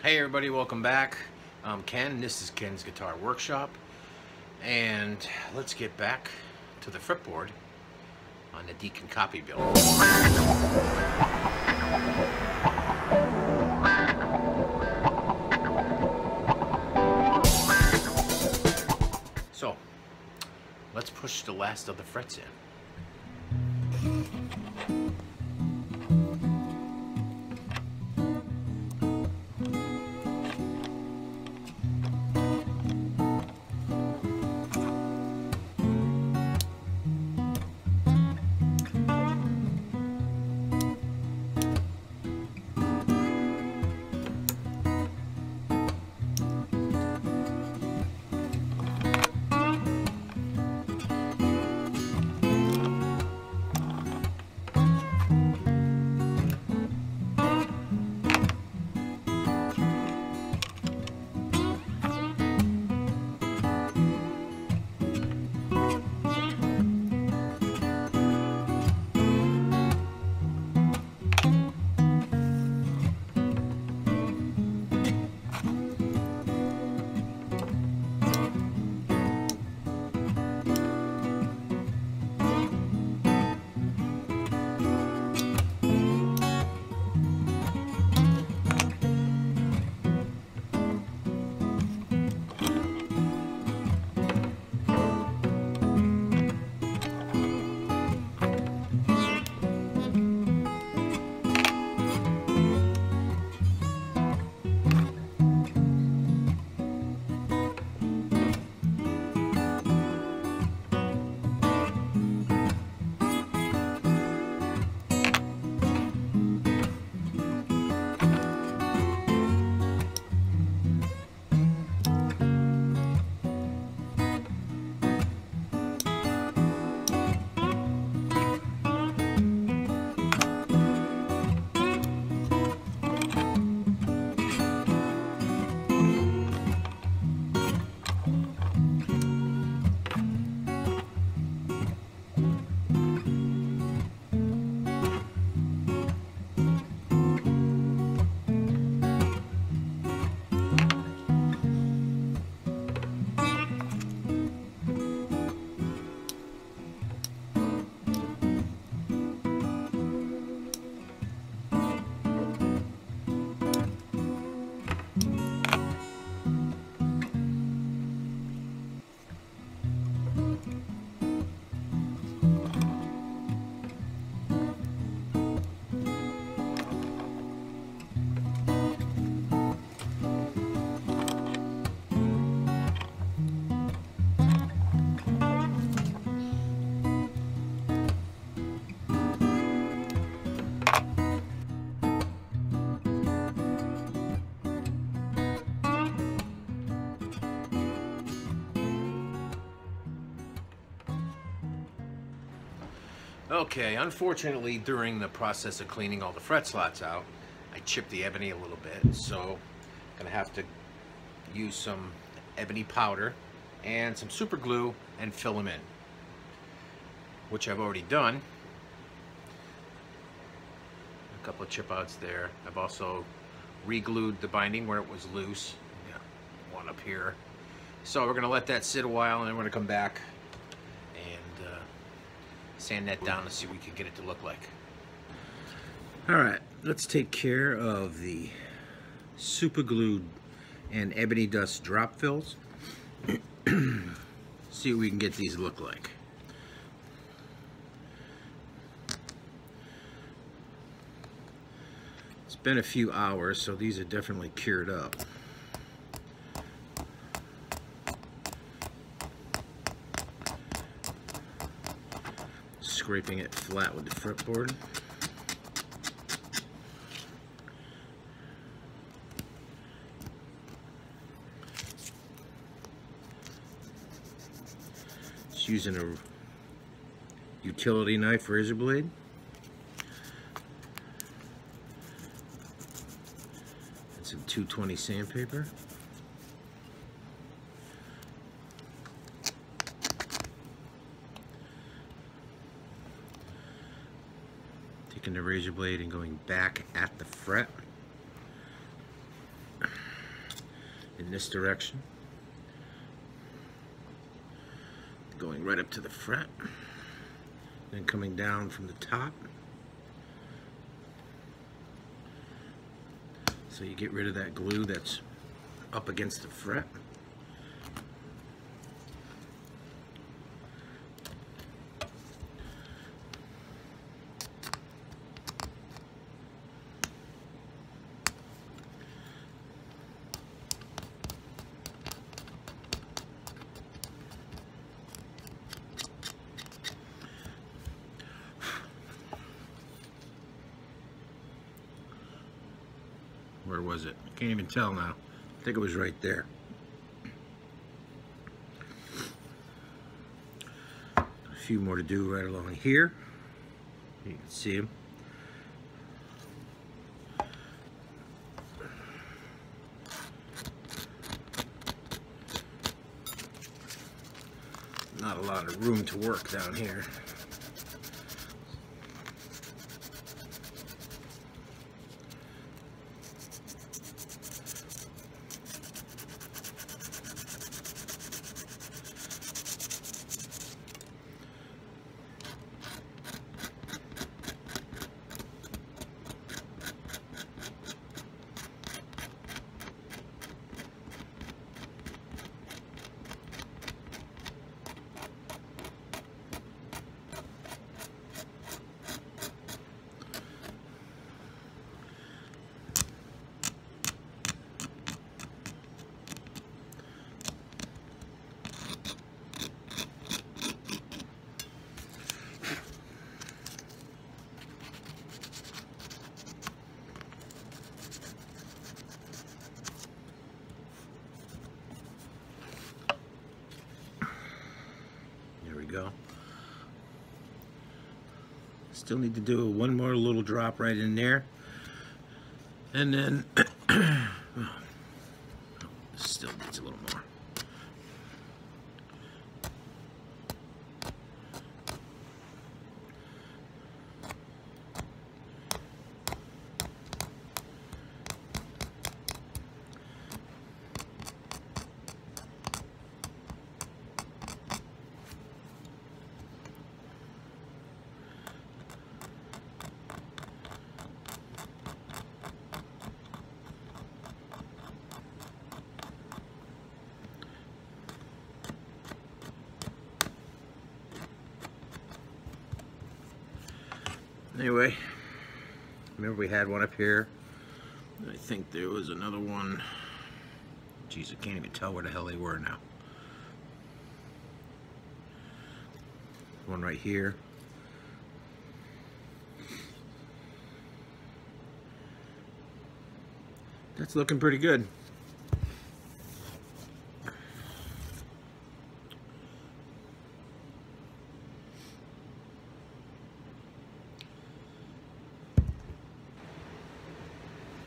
Hey everybody, welcome back. I'm Ken. This is Ken's Guitar Workshop, and let's get back to the fretboard on the Deacon Copy build. So let's push the last of the frets in. Okay, unfortunately during the process of cleaning all the fret slots out, I chipped the ebony a little bit, so I'm gonna have to use some ebony powder and some super glue and fill them in, which I've already done. A couple of chip outs there. I've also re-glued the binding where it was loose. Yeah, one up here. So we're gonna let that sit a while, and then we're gonna come back and sand that down and see what we can get it to look like. Alright, let's take care of the super glued and ebony dust drop fills. See what we can get these to look like. It's been a few hours, so these are definitely cured up. Scraping it flat with the fretboard. Just using a utility knife razor blade. And some 220 sandpaper. Taking the razor blade and going back at the fret. this direction, going right up to the fret, then coming down from the top. So you get rid of that glue that's up against the fret. Where was it? I can't even tell now. I think it was right there. A few more to do right along here. You can see them. Not a lot of room to work down here. Go. Still need to do one more little drop right in there, and then still needs a little more. Anyway, remember we had one up here. I think there was another one. Geez, I can't even tell where the hell they were now. One right here. That's looking pretty good.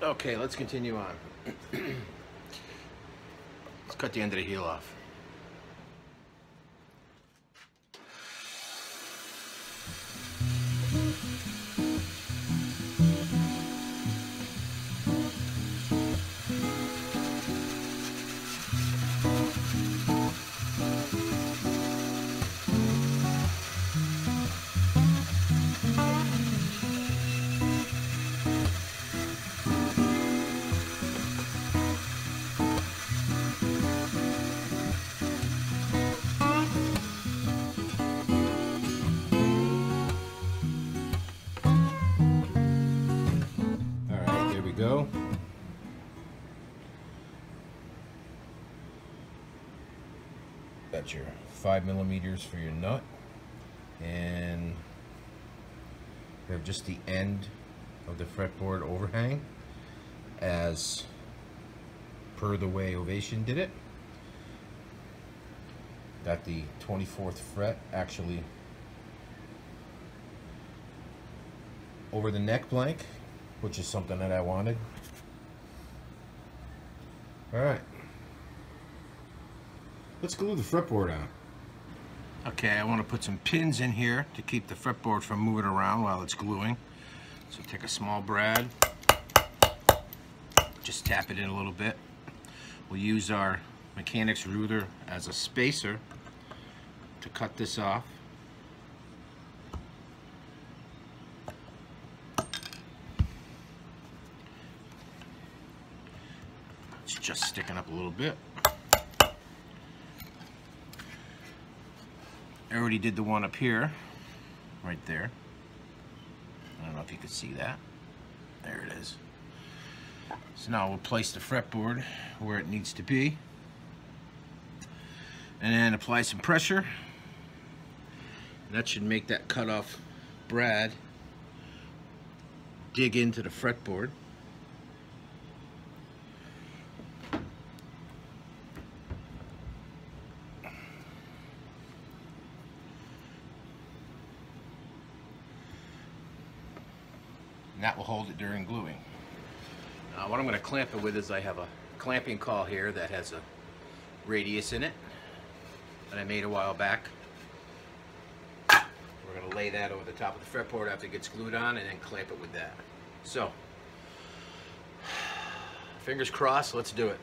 Okay, let's continue on. Let's cut the end of the heel off. Go. Got your 5mm for your nut, and you have just the end of the fretboard overhang as per the way Ovation did it. Got the 24th fret actually over the neck blank, which is something that I wanted. Alright, let's glue the fretboard on. Okay, I want to put some pins in here to keep the fretboard from moving around while it's gluing. So take a small brad, just tap it in a little bit. We'll use our mechanics ruler as a spacer to cut this off. It's just sticking up a little bit. I already did the one up here, right there. I don't know if you can see that. There it is. So now we'll place the fretboard where it needs to be, and then apply some pressure. And that should make that cutoff brad dig into the fretboard. And that will hold it during gluing. What I'm going to clamp it with is I have a clamping caul here that has a radius in it that I made a while back. We're going to lay that over the top of the fretboard after it gets glued on and then clamp it with that. So, fingers crossed, let's do it.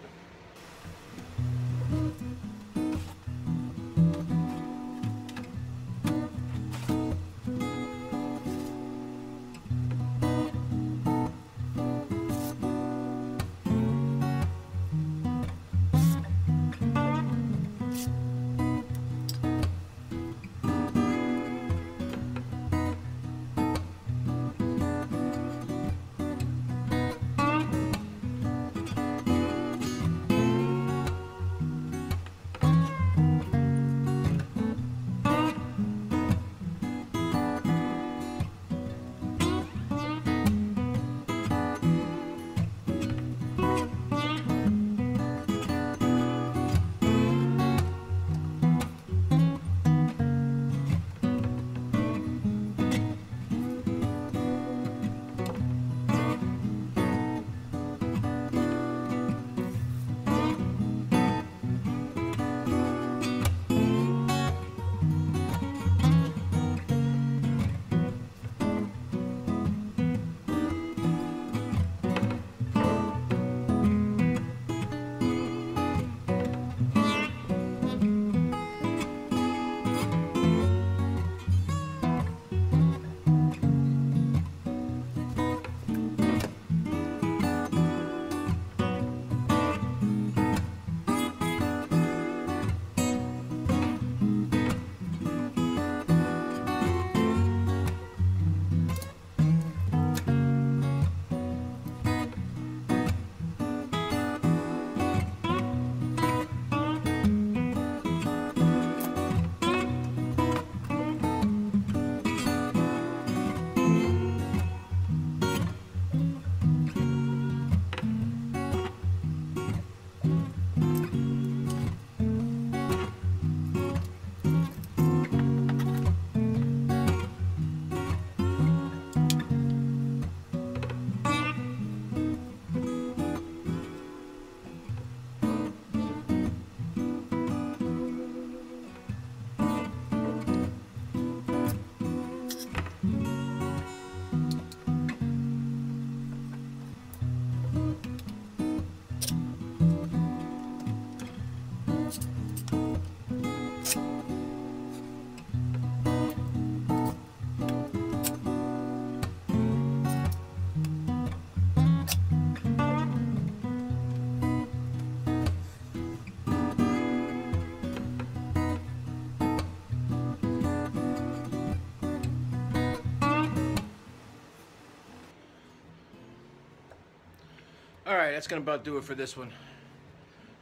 Alright, that's going to about do it for this one.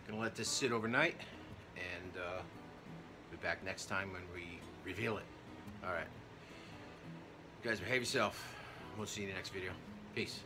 Going to let this sit overnight, and be back next time when we reveal it. Alright. You guys behave yourself. We'll see you in the next video. Peace.